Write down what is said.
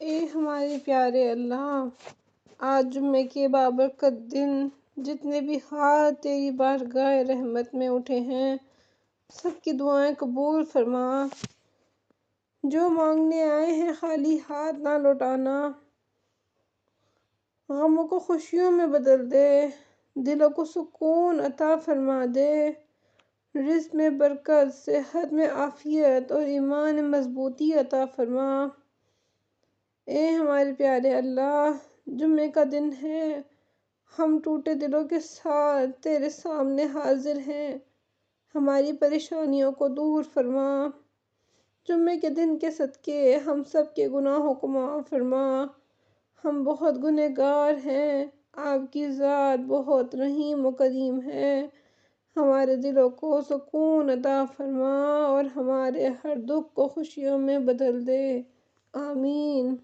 اے ہمارے پیارے اللہ، آج جمعے کے بابرکت دن جتنے بھی ہاتھ تیری بارگاہ رحمت میں اٹھے ہیں سب کی دعائیں قبول فرما۔ جو مانگنے آئے ہیں خالی ہاتھ نہ لوٹانا، غموں کو خوشیوں میں بدل دے، دلوں کو سکون عطا فرما دے، رزق میں برکت، صحت میں عافیت اور ایمان میں مضبوطی عطا فرما۔ اے ہمارے پیارے اللہ، جمعے کا دن ہے، ہم ٹوٹے دلوں کے ساتھ تیرے سامنے حاضر ہیں، ہماری پریشانیوں کو دور فرما۔ جمعے کے دن کے صدقے ہم سب کے گناہوں کو معاف فرما۔ ہم بہت گنہگار ہیں، آپ کی ذات بہت رحیم و کریم ہے، ہمارے دلوں کو سکون عطا فرما اور ہمارے ہر دکھ کو خوشیوں میں بدل دے، آمین۔